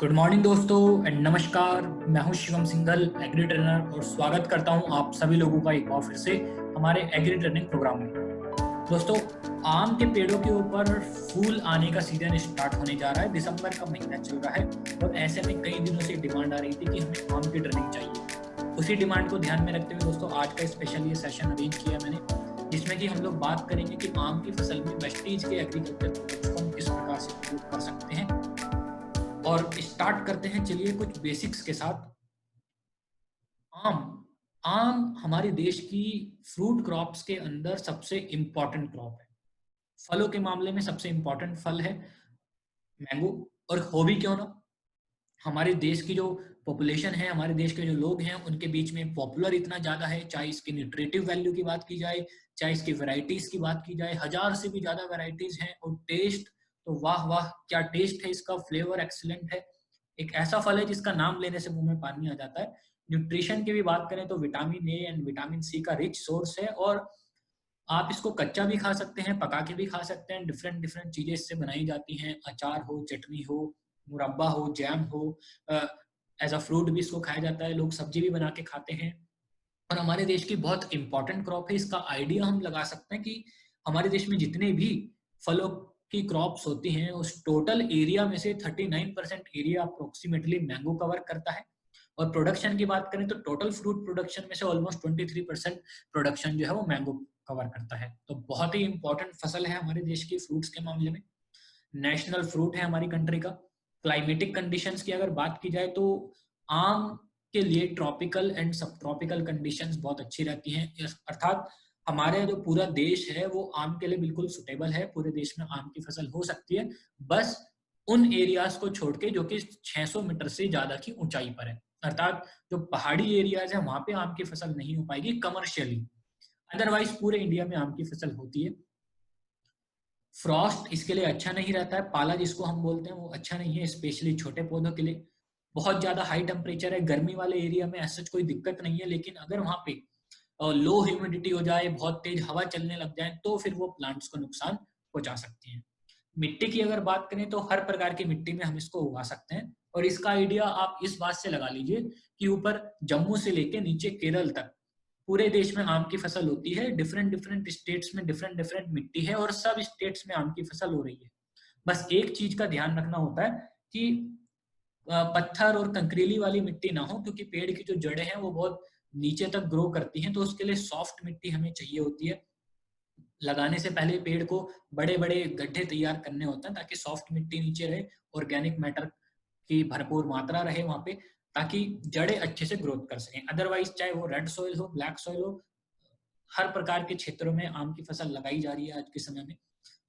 Good morning दोस्तों and नमस्कार। मैं हूं शिवम सिंघल, एग्री ट्रेनर, और स्वागत करता हूं आप सभी लोगों का एक बार फिर से हमारे एग्री ट्रेनिंग प्रोग्राम में। दोस्तों, आम के पेड़ों के ऊपर फूल आने का सीजन स्टार्ट होने जा रहा है। दिसंबर का महीना चल रहा है और ऐसे में कई दिनों से डिमांड आ रही थी कि हमें आम की ट्रेनिंग चाहिए। उसी डिमांड को ध्यान में रखते हुए दोस्तों आज का स्पेशल ये सेशन अरेंज किया मैंने, जिसमें कि हम लोग बात करेंगे कि आम की फसल में वेस्टीज के एग्रीकल्चर प्रोडक्ट्स को हम किस प्रकार से प्रयोग कर सकते हैं। और स्टार्ट करते हैं चलिए कुछ बेसिक्स के साथ। आम आम हमारे देश की फ्रूट क्रॉप्स के अंदर सबसे इंपॉर्टेंट क्रॉप है। फलों के मामले में सबसे इंपॉर्टेंट फल है मैंगो। और हो भी क्यों ना, हमारे देश की जो पॉपुलेशन है, हमारे देश के जो लोग हैं, उनके बीच में पॉपुलर इतना ज्यादा है। चाहे इसकी न्यूट्रिटिव वैल्यू की बात की जाए, चाहे इसकी वैरायटीज की बात की जाए, 1000 से भी ज्यादा वैरायटीज हैं। और टेस्ट तो वाह वाह क्या टेस्ट है इसका, फ्लेवर एक्सीलेंट है। एक ऐसा फल है जिसका नाम लेने से मुंह में पानी आ जाता है। न्यूट्रिशन की भी बात करें तो vitamin A and vitamin C का रिच सोर्स है। और आप इसको कच्चा भी खा सकते हैं, पका के भी खा सकते हैं। डिफरेंट डिफरेंट चीजें इससे बनाई जाती हैं, अचार हो, चटनी हो, मुरब्बा हो, जैम हो। एज अ फ्रूट भी इसको खाया जाता है, लोग सब्जी भी बना के खाते हैं। और हमारे देश की बहुत इंपॉर्टेंट क्रॉप है। इसका आइडिया हम लगा सकते हैं कि हमारे देश में जितने भी फलों की क्रॉप्स होती हैं, उस टोटल एरिया में से 39% एरिया अप्रोक्सीमेटली मैंगो कवर करता है। और प्रोडक्शन की बात करें तो टोटल फ्रूट प्रोडक्शन में से ऑलमोस्ट 23% प्रोडक्शन जो है वो मैंगो कवर करता है। तो बहुत ही इंपॉर्टेंट फसल है हमारे देश की फ्रूट्स के मामले में। नेशनल फ्रूट है हमारी कंट्री का। क्लाइमेटिक कंडीशंस की अगर बात की जाए तो आम के लिए ट्रॉपिकल एंड सब ट्रॉपिकल कंडीशंस बहुत अच्छी रहती हैं। अर्थात हमारे जो पूरा देश है वो आम के लिए बिल्कुल सुटेबल है। पूरे देश में आम की फसल हो सकती है, बस उन एरियाज को छोड़ के जो कि 600 मीटर से ज्यादा की ऊंचाई पर है। अर्थात जो पहाड़ी एरियाज है वहां पे आम की फसल नहीं हो पाएगी कमर्शियली। अदरवाइज पूरे इंडिया में आम की फसल होती है। फ्रॉस्ट इसके लिए अच्छा नहीं रहता है, पाला जिसको हम बोलते हैं वो अच्छा नहीं है, स्पेशली छोटे पौधों के लिए। बहुत ज्यादा हाई टेम्परेचर है, गर्मी वाले एरिया में ऐसा कोई दिक्कत नहीं है, लेकिन अगर वहां पे लो ह्यूमिडिटी हो जाए, बहुत तेज हवा चलने लग जाए, तो फिर वो प्लांट्स को नुकसान पहुंचा सकती है। मिट्टी की अगर बात करें तो हर प्रकार की मिट्टी में हम इसको उगा सकते हैं। और इसका आइडिया आप इस बात से लगा लीजिए कि ऊपर जम्मू से लेके नीचे केरल तक पूरे देश में आम की फसल होती है। डिफरेंट डिफरेंट स्टेट्स में डिफरेंट डिफरेंट मिट्टी है और सब स्टेट्स में आम की फसल हो रही है। बस एक चीज का ध्यान रखना होता है कि पत्थर और कंकरीली वाली मिट्टी ना हो, क्योंकि पेड़ की जो जड़ें हैं वो बहुत नीचे तक ग्रो करती हैं। तो उसके लिए सॉफ्ट मिट्टी हमें चाहिए होती है। लगाने से पहले पेड़ को बड़े बड़े गड्ढे तैयार करने होते हैं ताकि सॉफ्ट मिट्टी नीचे रहे, ऑर्गेनिक मैटर की भरपूर मात्रा रहे वहां पे, ताकि जड़ें अच्छे से ग्रोथ कर सकें। अदरवाइज चाहे वो रेड सॉइल हो, ब्लैक सॉइल हो, हर प्रकार के क्षेत्रों में आम की फसल लगाई जा रही है आज के समय में।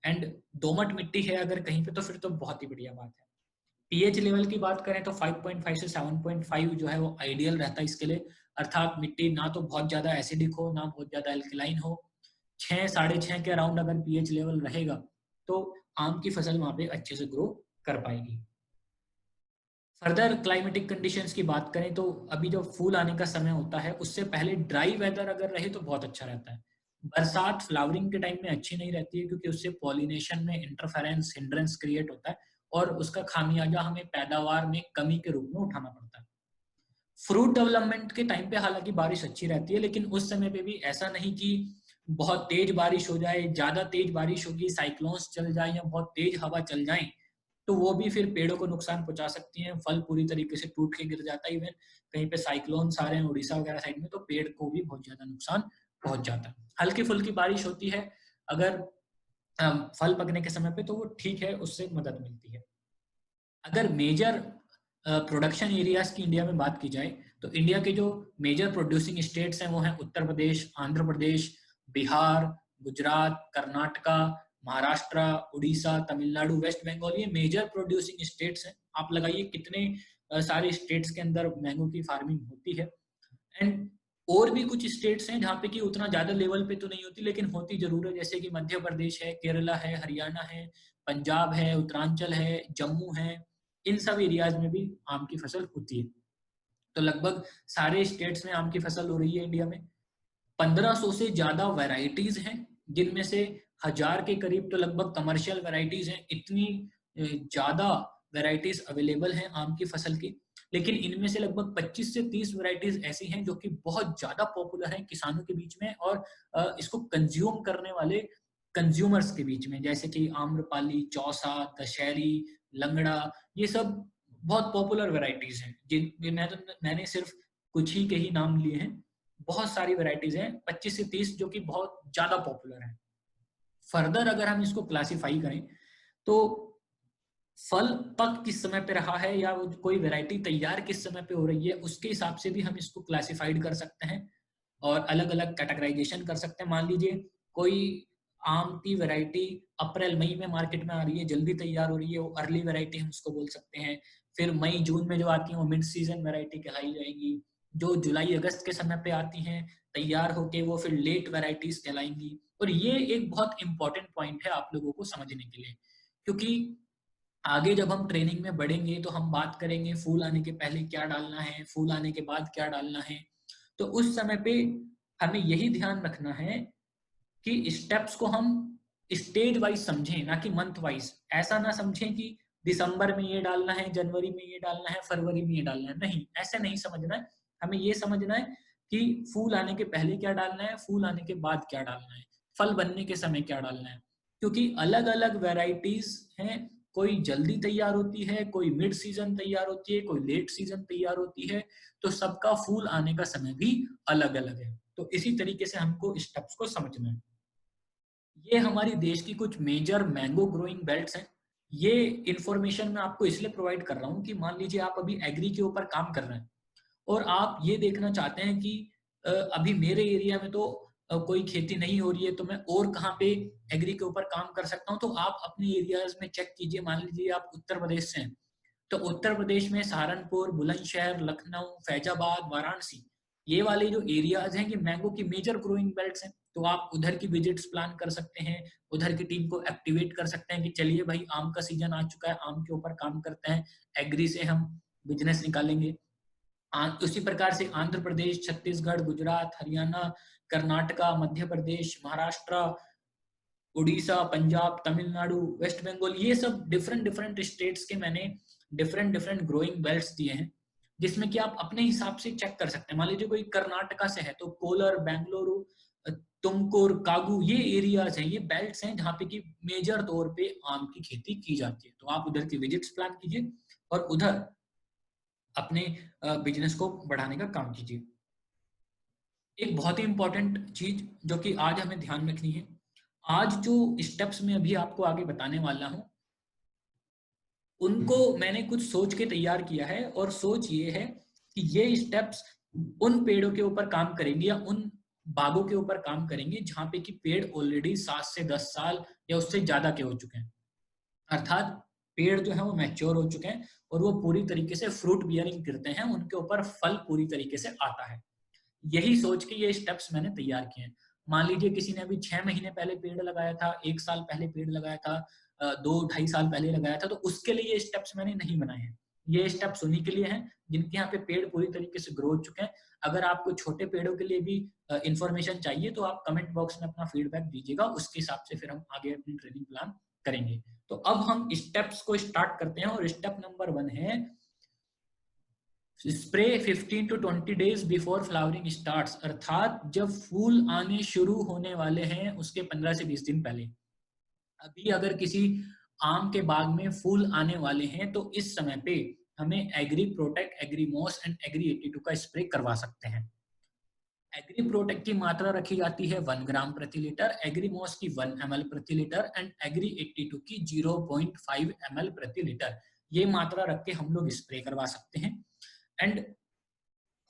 एंड दोमट मिट्टी है अगर कहीं पे, तो फिर तो बहुत ही बढ़िया बात है। पीएच लेवल की बात करें तो 5.5 से 7.5 जो है वो आइडियल रहता है इसके लिए। अर्थात मिट्टी ना तो बहुत ज्यादा एसिडिक हो, ना बहुत ज्यादा एल्कलाइन हो। 6 6.5 के अराउंड अगर पीएच लेवल रहेगा तो आम की फसल वहां पे अच्छे से ग्रो कर पाएगी। फर्दर क्लाइमेटिक कंडीशंस की बात करें तो अभी जो फूल आने का समय होता है उससे पहले ड्राई वेदर अगर रहे तो बहुत अच्छा रहता है। बरसात फ्लावरिंग के टाइम में अच्छी नहीं रहती है, क्योंकि उससे पॉलिनेशन में इंटरफेरेंस हिंड्रेंस क्रिएट होता है और उसका खामियाजा हमें पैदावार में कमी के रूप में उठाना पड़ता है। फ्रूट डेवलपमेंट के टाइम पे हालांकि बारिश अच्छी रहती है, लेकिन उस समय पे भी ऐसा नहीं कि बहुत तेज बारिश हो जाए। ज्यादा तेज बारिश होगी, साइक्लोन्स चल जाए या बहुत तेज हवा चल जाए तो वो भी फिर पेड़ों को नुकसान पहुंचा सकती हैं। फल पूरी तरीके से टूट के गिर जाता है। इवन कहीं पे साइक्लोन्स आ रहे हैं उड़ीसा वगैरह साइड में, तो पेड़ को भी बहुत ज्यादा नुकसान पहुंच जाता है। हल्की फुल्की बारिश होती है अगर फल पकने के समय पे, तो वो ठीक है, उससे मदद मिलती है। अगर मेजर प्रोडक्शन एरियाज की इंडिया में बात की जाए तो इंडिया के जो मेजर प्रोड्यूसिंग स्टेट्स हैं वो हैं उत्तर प्रदेश, आंध्र प्रदेश, बिहार, गुजरात, कर्नाटका, महाराष्ट्र, उड़ीसा, तमिलनाडु, वेस्ट बंगाल। ये मेजर प्रोड्यूसिंग स्टेट्स हैं। आप लगाइए कितने सारे स्टेट्स के अंदर मैंगो की फार्मिंग होती है। एंड और भी कुछ स्टेट्स हैं जहाँ पे कि उतना ज्यादा लेवल पे तो नहीं होती, लेकिन होती जरूर है। जैसे कि मध्य प्रदेश है, केरला है, हरियाणा है, पंजाब है, उत्तरांचल है, जम्मू है। इन सब एरियाज में भी आम की फसल होती है। तो लगभग सारे स्टेट्स में आम की फसल हो रही है इंडिया में। 1500 से ज्यादा वैरायटीज हैं, जिनमें से 1000 के करीब तो लगभग कमर्शियल वैरायटीज हैं। इतनी ज्यादा वैरायटीज अवेलेबल हैं आम की फसल की, लेकिन इनमें से लगभग 25 से 30 वैरायटीज ऐसी हैं जो कि बहुत ज्यादा पॉपुलर हैं किसानों के बीच में और इसको कंज्यूम करने वाले कंज्यूमर्स के बीच में, जैसे कि आम्रपाली, चौसा, दशहरी, लंगड़ा, ये सब बहुत पॉपुलर वैरायटीज हैं। मैंने सिर्फ कुछ ही के ही नाम लिए हैं, बहुत सारी वैरायटीज हैं 25 से 30 जो कि बहुत ज्यादा पॉपुलर हैं। फर्दर अगर हम इसको क्लासिफाई करें तो फल पक किस समय पे रहा है या कोई वैरायटी तैयार किस समय पे हो रही है, उसके हिसाब से भी हम इसको क्लासिफाइड कर सकते हैं और अलग अलग कैटेगराइजेशन कर सकते हैं। मान लीजिए कोई आम की वैरायटी अप्रैल मई में मार्केट में आ रही है, जल्दी तैयार हो रही है, वो अर्ली वैरायटी हम उसको बोल सकते हैं। फिर मई जून में जो आती है वो मिड सीजन वैरायटी कहलाई जाएगी। जो जुलाई अगस्त के समय पे आती हैं तैयार होके वो फिर लेट वैरायटीज कहलाएंगी। और ये एक बहुत इंपॉर्टेंट पॉइंट है आप लोगों को समझने के लिए, क्योंकि आगे जब हम ट्रेनिंग में बढ़ेंगे तो हम बात करेंगे फूल आने के पहले क्या डालना है, फूल आने के बाद क्या डालना है। तो उस समय पे हमें यही ध्यान रखना है कि स्टेप्स को हम स्टेज वाइज समझें, ना कि मंथ वाइज। ऐसा ना समझें कि दिसंबर में ये डालना है, जनवरी में ये डालना है, फरवरी में ये डालना है, नहीं, ऐसे नहीं समझना है। हमें ये समझना है कि फूल आने के पहले क्या डालना है, फूल आने के बाद क्या डालना है, फल बनने के समय क्या डालना है। क्योंकि अलग अलग वेराइटीज हैं, कोई जल्दी तैयार होती है, कोई मिड सीजन तैयार होती है, कोई लेट सीजन तैयार होती है, तो सबका फूल आने का समय भी अलग अलग है। तो इसी तरीके से हमको स्टेप्स को समझना है। ये हमारी देश की कुछ मेजर मैंगो ग्रोइंग बेल्ट्स हैं। ये इंफॉर्मेशन मैं आपको इसलिए प्रोवाइड कर रहा हूँ कि मान लीजिए आप अभी एग्री के ऊपर काम कर रहे हैं और आप ये देखना चाहते हैं कि अभी मेरे एरिया में तो कोई खेती नहीं हो रही है, तो मैं और कहाँ पे एग्री के ऊपर काम कर सकता हूँ। तो आप अपने एरियाज में चेक कीजिए। मान लीजिए आप उत्तर प्रदेश से हैं, तो उत्तर प्रदेश में सहारनपुर, बुलंदशहर, लखनऊ, फैजाबाद, वाराणसी, ये वाले जो एरियाज हैं ये मैंगो की मेजर ग्रोइंग बेल्ट्स हैं। तो आप उधर की विजिट्स प्लान कर सकते हैं, उधर की टीम को एक्टिवेट कर सकते हैं कि चलिए भाई आम का सीजन आ चुका है, आम के ऊपर काम करते हैं, एग्री से हम बिजनेस निकालेंगे। उसी प्रकार से आंध्र प्रदेश, छत्तीसगढ़, गुजरात, हरियाणा, कर्नाटका, मध्य प्रदेश, महाराष्ट्र, उड़ीसा, पंजाब, तमिलनाडु, वेस्ट बंगाल, ये सब डिफरेंट डिफरेंट स्टेट्स के मैंने डिफरेंट डिफरेंट ग्रोइंग बेल्ट्स दिए हैं, जिसमें कि आप अपने हिसाब से चेक कर सकते हैं। मान लीजिए कोई कर्नाटका से है तो कोलर, बेंगलुरु, तुमकुर, कागू, ये एरियाज हैं, ये बेल्ट्स हैं जहाँ पे कि मेजर तौर पे आम की खेती की जाती है। तो आप उधर की विजिट्स प्लान कीजिए और उधर अपने बिजनेस को बढ़ाने का काम कीजिए। एक बहुत ही इंपॉर्टेंट चीज जो कि आज हमें ध्यान रखनी है, आज जो स्टेप्स में अभी आपको आगे बताने वाला हूं उनको मैंने कुछ सोच के तैयार किया है। और सोच ये है कि ये स्टेप्स उन पेड़ों के ऊपर काम करेंगे या उन बागों के ऊपर काम करेंगे जहां पे कि पेड़ ऑलरेडी 7 से 10 साल या उससे ज्यादा के हो चुके हैं। अर्थात पेड़ जो है वो मैच्योर हो चुके हैं और वो पूरी तरीके से फ्रूट बियरिंग करते हैं, उनके ऊपर फल पूरी तरीके से आता है। यही सोच के ये स्टेप्स मैंने तैयार किए हैं। मान लीजिए किसी ने अभी 6 महीने पहले पेड़ लगाया था, 1 साल पहले पेड़ लगाया था, 2 ढाई साल पहले लगाया था, तो उसके लिए ये स्टेप्स मैंने नहीं बनाए हैं। ये स्टेप्स उन्हीं के लिए हैं जिनके यहाँ पे पेड़ पूरी तरीके से ग्रो हो चुके हैं। अगर आपको छोटे पेड़ों के लिए भी इंफॉर्मेशन चाहिए तो आप कमेंट बॉक्स में अपना फीडबैक दीजिएगा, उसके हिसाब से फिर हम आगे अपनी ट्रेनिंग प्लान करेंगे। तो अब हम स्टेप्स को स्टार्ट करते हैं और स्टेप नंबर 1 है spray 15 to 20 days before flowering starts. अर्थात जब फूल आने शुरू होने वाले हैं उसके 15 से 20 दिन पहले। अभी अगर किसी आम के बाग में फूल आने वाले हैं तो इस समय पे हमें एग्री प्रोटेक्ट, एग्रीमॉस एंड एग्री 82 का स्प्रे करवा सकते हैं। एग्री प्रोटेक्ट की मात्रा रखी जाती है 1 ग्राम प्रति लीटर, एग्रीमॉस की 1 ml प्रति लीटर एंड एग्री 82 की 0.5 ml प्रति लीटर। ये मात्रा रख के हम लोग स्प्रे करवा सकते हैं। एंड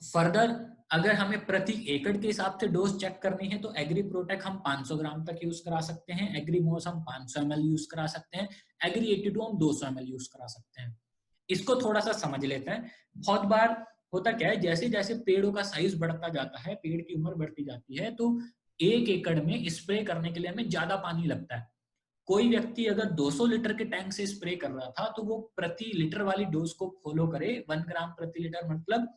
फर्दर अगर हमें प्रति एकड़ के हिसाब से डोज चेक करनी है तो एग्री प्रोटेक्ट हम 500 ग्राम तक यूज करा सकते हैं, एग्रीमॉस हम 500 ml यूज करा सकते हैं, एग्री 82 हम 200 ml यूज करा सकते हैं। इसको थोड़ा सा समझ लेते हैं। बहुत बार होता क्या है, जैसे जैसे पेड़ों का साइज बढ़ता जाता है, पेड़ की उम्र बढ़ती जाती है, तो 1 एकड़ में स्प्रे करने के लिए हमें ज्यादा पानी लगता है। कोई व्यक्ति अगर 200 लीटर के टैंक से स्प्रे कर रहा था तो वो प्रति लीटर वाली डोज को फॉलो करे। 1 ग्राम प्रति लीटर मतलब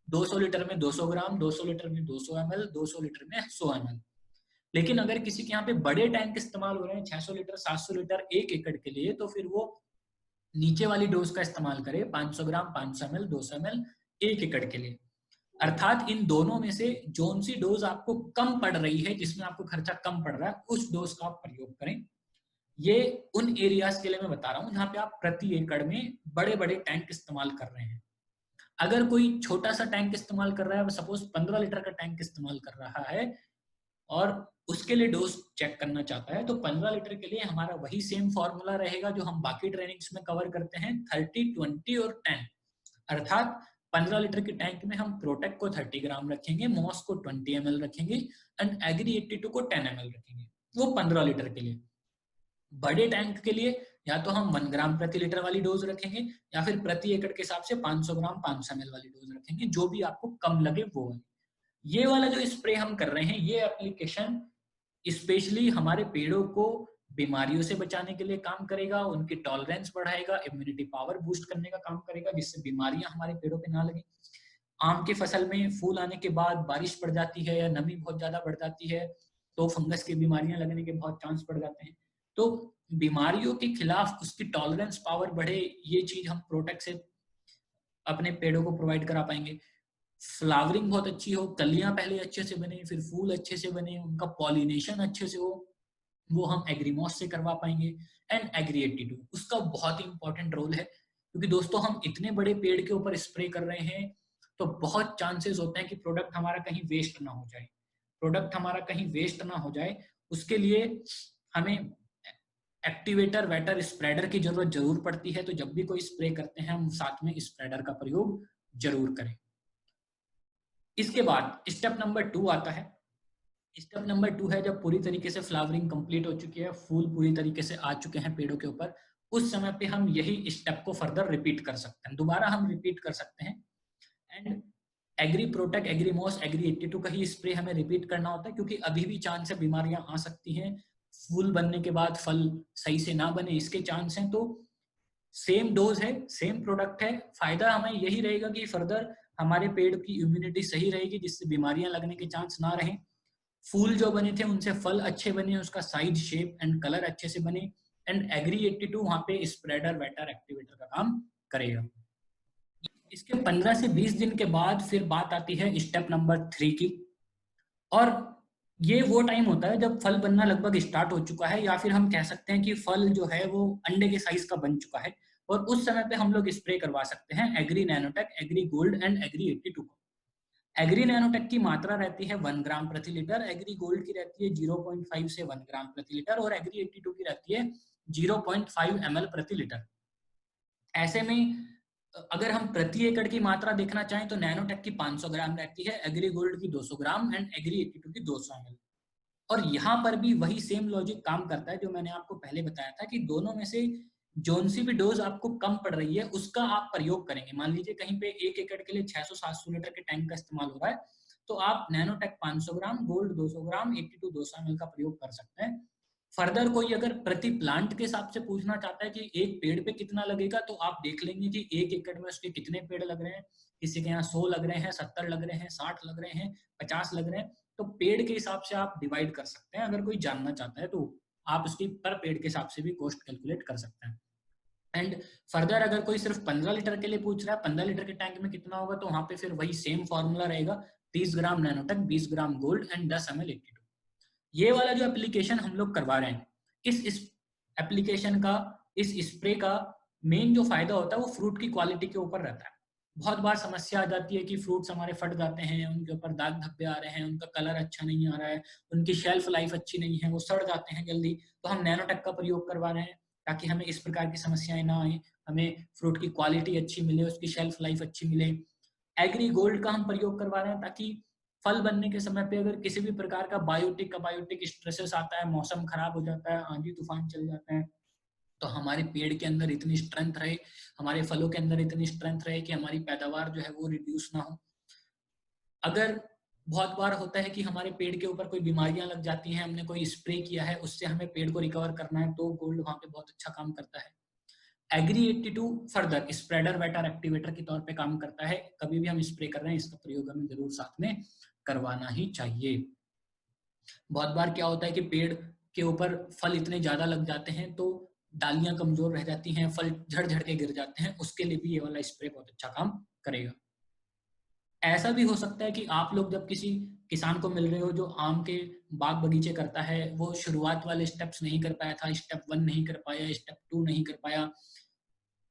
200 लीटर में 200 ग्राम, 200 लीटर में 200 ml, 200 लीटर में 100 ml। लेकिन अगर किसी के यहाँ पे बड़े टैंक इस्तेमाल हो रहे हैं 600 लीटर, 700 लीटर 1 एकड़ के लिए, तो फिर वो नीचे वाली डोज का इस्तेमाल करें 500 ग्राम, 500 ml, 200 ml 1 एकड़ के लिए। अर्थात इन दोनों में से जोन सी डोज आपको कम पड़ रही है, जिसमें आपको खर्चा कम पड़ रहा है, उस डोज का आप प्रयोग करें। ये उन एरियाज के लिए मैं बता रहा हूं जहां पे आप प्रति एकड़ में बड़े बड़े टैंक इस्तेमाल कर रहे हैं। अगर कोई छोटा सा टैंक इस्तेमाल कर रहा है, सपोज 15 लीटर का टैंक इस्तेमाल कर रहा है और उसके लिए डोज चेक करना चाहता है, तो 15 लीटर के लिए हमारा वही सेम फॉर्मूला रहेगा जो हम बाकी ट्रेनिंग्स में कवर करते हैं, 30, 20 और 10। अर्थात 15 लीटर के टैंक में हम प्रोटेक्ट को 30 ग्राम रखेंगे, मॉस को 20 ml रखेंगे एंड एग्री 82 को 10 ml रखेंगे, वो 15 लीटर के लिए। बड़े टैंक के लिए या तो हम 1 ग्राम प्रति लीटर वाली डोज रखेंगे या फिर प्रति एकड़ के हिसाब से 500 ग्राम 500 ml वाली डोज रखेंगे, जो भी आपको कम लगे वो है। ये वाला जो स्प्रे हम कर रहे हैं, ये एप्लीकेशन स्पेशली हमारे पेड़ों को बीमारियों से बचाने के लिए काम करेगा, उनकी टॉलरेंस बढ़ाएगा, इम्यूनिटी पावर बूस्ट करने का काम करेगा, जिससे बीमारियां हमारे पेड़ों पे ना लगे। आम की फसल में फूल आने के बाद बारिश पड़ जाती है या नमी बहुत ज्यादा बढ़ जाती है, तो फंगस की बीमारियां लगने के बहुत चांस बढ़ जाते हैं। तो बीमारियों के खिलाफ उसकी टॉलरेंस पावर बढ़े, ये चीज हम प्रोटेक्ट से अपने पेड़ों को प्रोवाइड करा पाएंगे। फ्लावरिंग बहुत अच्छी हो, कलियां पहले अच्छे से बने, फिर फूल अच्छे से बने, उनका पॉलिनेशन अच्छे से हो, वो हम एग्रीमॉस से करवा पाएंगे। एंड एग्री 82 उसका बहुत ही इंपॉर्टेंट रोल है, क्योंकि दोस्तों हम इतने बड़े पेड़ के ऊपर स्प्रे कर रहे हैं, तो बहुत चांसेस होते हैं कि प्रोडक्ट हमारा कहीं वेस्ट ना हो जाए। प्रोडक्ट हमारा कहीं वेस्ट ना हो जाए, उसके लिए हमें एक्टिवेटर, वेटर, स्प्रेडर की जरूरत जरूर पड़ती है। तो जब भी कोई स्प्रे करते हैं, हम साथ में स्प्रेडर का प्रयोग जरूर करें। इसके बाद स्टेप नंबर 2 आता है। स्टेप नंबर 2 है जब पूरी तरीके से फ्लावरिंग कंप्लीट हो चुकी है, फूल पूरी तरीके से आ चुके हैं पेड़ों के ऊपर, उस समय पे हम यही स्टेप को फर्दर रिपीट कर सकते हैं, दोबारा हम रिपीट कर सकते हैं। And Agri Protect, Agri Moss, Agri 82 का ही स्प्रे हमें रिपीट करना होता है, क्योंकि अभी भी चांस है बीमारियां आ सकती हैं, फूल बनने के बाद फल सही से ना बने इसके चांस हैं। तो सेम डोज है, सेम प्रोडक्ट है, फायदा हमें यही रहेगा कि फर्दर हमारे पेड़ की इम्यूनिटी सही रहेगी, जिससे बीमारियां लगने के चांस ना रहें। फूल जो बने थे उनसे फल अच्छे बने, उसका साइज, शेप एंड कलर अच्छे से बने। एंड एग्री 82 वहां पे स्प्रेडर, वेटर, एक्टिवेटर का काम करेगा। इसके 15 से 20 दिन के बाद फिर बात आती है स्टेप नंबर 3 की, और ये वो टाइम होता है जब फल बनना लगभग स्टार्ट हो चुका है, या फिर हम कह सकते हैं कि फल जो है वो अंडे के साइज का बन चुका है, और उस समय पे हम लोग स्प्रे करवा सकते हैं Agri Nanotech, Agri Gold and Agri 82 को। एग्री नैनोटेक की मात्रा रहती है 1 ग्राम प्रति लीटर, एग्री गोल्ड की रहती है 0.5 से 1 ग्राम प्रति लीटर, और एग्री 82 की रहती है 0.5 ml प्रति लीटर। ऐसे में अगर हम प्रति एकड़ की मात्रा देखना चाहें तो नैनोटेक की 500 ग्राम रहती है, एग्री गोल्ड की 200 ग्राम एंड एग्री 82 की 200 ml। और यहाँ पर भी वही सेम लॉजिक काम करता है जो मैंने आपको पहले बताया था, कि दोनों में से जोन सी भी डोज आपको कम पड़ रही है उसका आप प्रयोग करेंगे। मान लीजिए कहीं पे 1 एकड़ के लिए 600-700 लीटर के टैंक का इस्तेमाल हो रहा है, तो आप नैनोटेक 500 ग्राम, गोल्ड 200 ग्राम, 82 200 ml का प्रयोग कर सकते हैं। फर्दर कोई अगर प्रति प्लांट के हिसाब से पूछना चाहता है कि एक पेड़ पे कितना लगेगा, तो आप देख लेंगे कि 1 एकड़ में उसके कितने पेड़ लग रहे हैं। किसी के यहाँ 100 लग रहे हैं, 70 लग रहे हैं, 60 लग रहे हैं, 50 लग रहे हैं। तो पेड़ के हिसाब से आप डिवाइड कर सकते हैं। अगर कोई जानना चाहता है तो आप उसकी पर पेड़ के हिसाब से भी कॉस्ट कैलकुलेट कर सकते हैं। एंड फर्दर अगर कोई सिर्फ 15 लीटर के लिए पूछ रहा है, 15 लीटर के टैंक में कितना होगा, तो वहां पे फिर वही सेम फॉर्मूला रहेगा, 30 gram nanotech, 20 gram gold and 10 ml 82। ये वाला जो एप्लीकेशन हम लोग करवा रहे हैं, इस एप्लीकेशन का, इस स्प्रे का मेन जो फायदा होता है वो फ्रूट की क्वालिटी के ऊपर रहता है। बहुत बार समस्या आ जाती है कि फ्रूट्स हमारे फट जाते हैं, उनके ऊपर दाग धब्बे आ रहे हैं, उनका कलर अच्छा नहीं आ रहा है, उनकी शेल्फ लाइफ अच्छी नहीं है, वो सड़ जाते हैं जल्दी। तो हम नैनोटेक का प्रयोग करवा रहे हैं ताकि हमें इस प्रकार की समस्याएं ना आए, हमें फ्रूट की क्वालिटी अच्छी मिले, उसकी शेल्फ लाइफ अच्छी मिले। एग्री गोल्ड का हम प्रयोग करवा रहे हैं ताकि फल बनने के समय पे अगर किसी भी प्रकार का बायोटिक स्ट्रेसेस आता है, मौसम खराब हो जाता है, आंधी तूफान चल जाता है, तो हमारे पेड़ के अंदर इतनी स्ट्रेंथ रहे, हमारे फलों के अंदर इतनी स्ट्रेंथ रहे कि हमारी पैदावार जो है वो रिड्यूस ना हो। अगर बहुत बार होता है कि हमारे पेड़ के ऊपर कोई बीमारियां लग जाती हैं, हमने कोई स्प्रे किया है, उससे हमें पेड़ को रिकवर करना है, तो गोल्ड वहां पे बहुत अच्छा काम करता है। Agri 82 further spreader, wetter, activator के तौर पे काम करता है। कभी भी हम स्प्रे कर रहे हैं, इसका प्रयोग हमें जरूर साथ में करवाना ही चाहिए। बहुत बार क्या होता है कि पेड़ के ऊपर फल इतने ज्यादा लग जाते हैं, तो डालियां कमजोर रह जाती हैं, फल झड़ झड़ के गिर जाते हैं, उसके लिए भी ये वाला स्प्रे बहुत अच्छा काम करेगा। ऐसा भी हो सकता है कि आप लोग जब किसी किसान को मिल रहे हो जो आम के बाग बगीचे करता है, वो शुरुआत वाले स्टेप्स नहीं कर पाया था, स्टेप 1 नहीं कर पाया, स्टेप 2 नहीं कर पाया,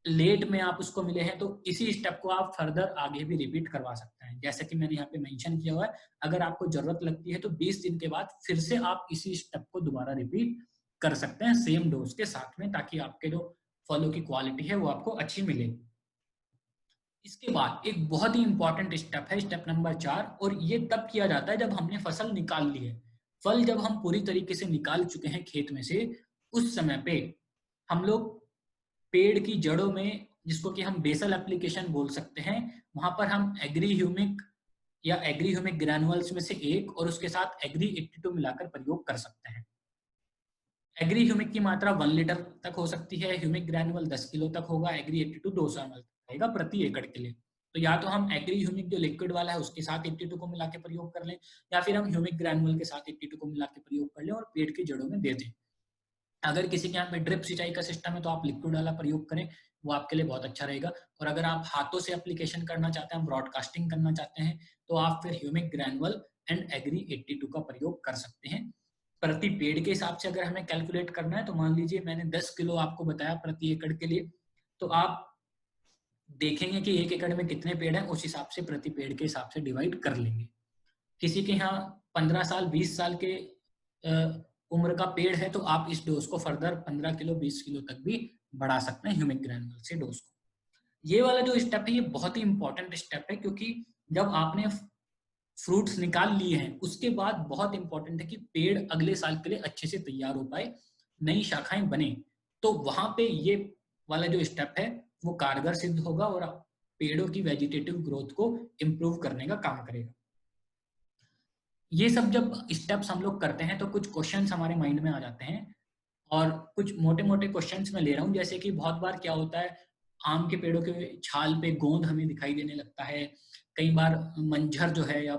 लेट में आप उसको मिले हैं, तो इसी स्टेप को आप फर्दर आगे भी रिपीट करवा सकते हैं। जैसे कि मैंने यहाँ पे मेंशन किया हुआ है, अगर आपको जरूरत लगती है तो 20 दिन के बाद फिर से आप इसी स्टेप को दोबारा रिपीट कर सकते हैं सेम डोज के साथ में, ताकि आपके जो फलों की क्वालिटी है वो आपको अच्छी मिले। इसके बाद एक बहुत ही इंपॉर्टेंट स्टेप है, स्टेप नंबर 4, और ये तब किया जाता है जब हमने फसल निकाल ली है। फल जब हम पूरी तरीके से निकाल चुके हैं खेत में से, उस समय पे हम लोग पेड़ की जड़ों में, जिसको कि हम बेसल एप्लीकेशन बोल सकते हैं, वहां पर हम एग्री ह्यूमिक या एग्री ह्यूमिक ग्रैनुअल्स में से एक और उसके साथ एग्री 82 मिलाकर प्रयोग कर सकते हैं। एग्री ह्यूमिक की मात्रा 1 लीटर तक हो सकती है, ह्यूमिक ग्रैनुअल 10 किलो तक होगा, एग्री 82 200 ml तक आएगा प्रति एकड़ के लिए। तो या तो हम एग्री ह्यूमिक जो लिक्विड वाला है उसके साथ 82 को मिला के प्रयोग कर लें, या फिर हम ह्यूमिक ग्रैनुअल के साथ 82 को मिला के प्रयोग कर लें और पेड़ की जड़ों में दे दें। अगर किसी के यहाँ पे ड्रिप सिंचाई का सिस्टम है तो आप लिक्विड वाला प्रयोग करें, वो आपके लिए बहुत अच्छा रहेगा। और अगर आप हाथों से एप्लीकेशन करना चाहते हैं, ब्रॉडकास्टिंग करना चाहते हैं, तो आप फिर ह्यूमिक ग्रैनुअल एंड एग्री 82 का प्रयोग कर सकते हैं। प्रति पेड़ के हिसाब से अगर हमें कैलकुलेट करना है तो मान लीजिए मैंने 10 किलो आपको बताया प्रति एकड़ के लिए, तो आप देखेंगे कि 1 एकड़ में कितने पेड़ हैं, उस हिसाब से प्रति पेड़ के हिसाब से डिवाइड कर लेंगे। किसी के यहाँ 15 साल 20 साल के उम्र का पेड़ है तो आप इस डोज को फर्दर 15 किलो 20 किलो तक भी बढ़ा सकते हैं ह्यूमिक ग्रैनुअल से डोज को। ये वाला जो स्टेप है ये बहुत ही इंपॉर्टेंट स्टेप है, क्योंकि जब आपने फ्रूट्स निकाल लिए हैं उसके बाद बहुत इंपॉर्टेंट है कि पेड़ अगले साल के लिए अच्छे से तैयार हो पाए, नई शाखाएं बने, तो वहां पे ये वाला जो स्टेप है वो कारगर सिद्ध होगा और पेड़ों की वेजिटेटिव ग्रोथ को इम्प्रूव करने का काम करेगा। ये सब जब स्टेप्स हम लोग करते हैं तो कुछ क्वेश्चंस हमारे माइंड में आ जाते हैं, और कुछ मोटे मोटे क्वेश्चंस मैं ले रहा हूँ। जैसे कि बहुत बार क्या होता है, आम के पेड़ों के छाल पे गोंद हमें दिखाई देने लगता है, कई बार मंझर जो है या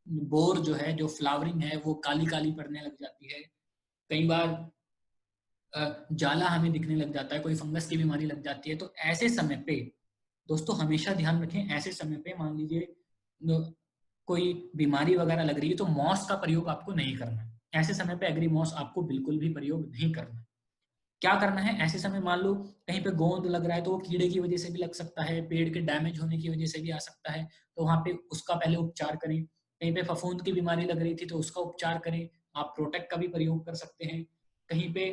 बोर जो है, जो फ्लावरिंग है वो काली काली पड़ने लग जाती है, कई बार जाला हमें दिखने लग जाता है, कोई फंगस की बीमारी लग जाती है। तो ऐसे समय पे दोस्तों हमेशा ध्यान रखें, ऐसे समय पे मान लीजिए कोई बीमारी वगैरह लग रही है तो मॉस का प्रयोग आपको नहीं करना है। ऐसे समय पे एग्री मॉस आपको बिल्कुल भी प्रयोग नहीं करना है। क्या करना है, ऐसे समय मान लो कहीं पे गोंद लग रहा है तो वो कीड़े की वजह से भी लग सकता है, पेड़ के डैमेज होने की वजह से भी आ सकता है, तो वहां पे उसका पहले उपचार करें। कहीं पे फफूंद की बीमारी लग रही थी तो उसका उपचार करें, आप प्रोटेक्ट का भी प्रयोग कर सकते हैं। कहीं पे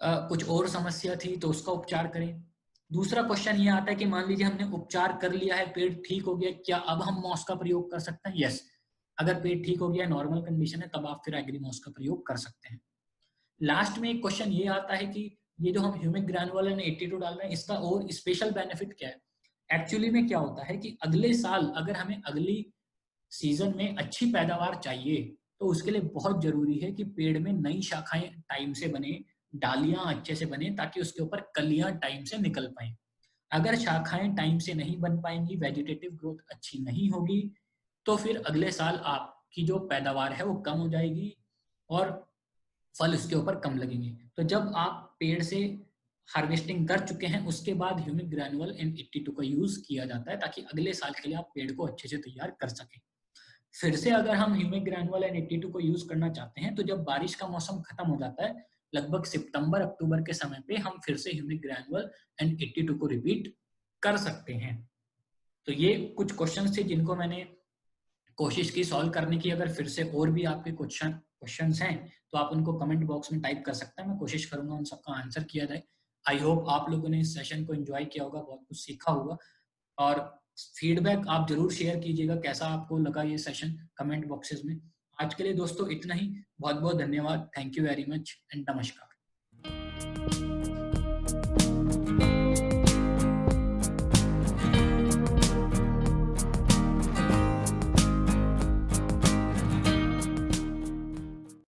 कुछ और समस्या थी तो उसका उपचार करें। दूसरा क्वेश्चन ये आता है कि मान लीजिए हमने उपचार कर लिया है, पेड़ ठीक हो गया, क्या अब हम मॉस का प्रयोग कर सकते हैं? यस, अगर पेड़ ठीक हो गया, नॉर्मल कंडीशन है, तब आप फिर एग्री मॉस का प्रयोग कर सकते हैं। लास्ट में एक क्वेश्चन ये आता है कि ये जो हम ह्यूमिक ग्रैनुअल एंड 82 डाल रहे हैं इसका और स्पेशल बेनिफिट क्या है? एक्चुअली में क्या होता है कि अगले साल अगर हमें अगली सीजन में अच्छी पैदावार चाहिए तो उसके लिए बहुत जरूरी है कि पेड़ में नई शाखाएं टाइम से बने, डालियां अच्छे से बने, ताकि उसके ऊपर कलियां टाइम से निकल पाए। अगर शाखाएं टाइम से नहीं बन पाएंगी, वेजिटेटिव ग्रोथ अच्छी नहीं होगी, तो फिर अगले साल आपकी जो पैदावार है वो कम हो जाएगी और फल उसके ऊपर कम लगेंगे। तो जब आप पेड़ से हार्वेस्टिंग कर चुके हैं उसके बाद ह्यूमिक ग्रैनुअल एंड 82 का यूज किया जाता है, ताकि अगले साल के लिए आप पेड़ को अच्छे से तैयार कर सकें। फिर से अगर हम ह्यूमिक ग्रैनुअल एंड 82 को यूज करना चाहते हैं तो जब बारिश का मौसम खत्म हो जाता है, लगभग सितंबर अक्टूबर के समय पे हम फिर से ह्यूमिक ग्रैनुअल एंड 82 को रिपीट कर सकते हैं। तो ये कुछ क्वेश्चंस थे जिनको मैंने कोशिश की सॉल्व करने की। अगर फिर से और भी आपके क्वेश्चंस हैं तो आप उनको कमेंट बॉक्स में टाइप कर सकते हैं, मैं कोशिश करूंगा उन सबका आंसर किया जाए। आई होप आप लोगों ने इस सेशन को एंजॉय किया होगा, बहुत कुछ सीखा होगा, और फीडबैक आप जरूर शेयर कीजिएगा कैसा आपको लगा ये सेशन कमेंट बॉक्सेस में। आज के लिए दोस्तों इतना ही, बहुत बहुत धन्यवाद, thank you very much and नमस्कार।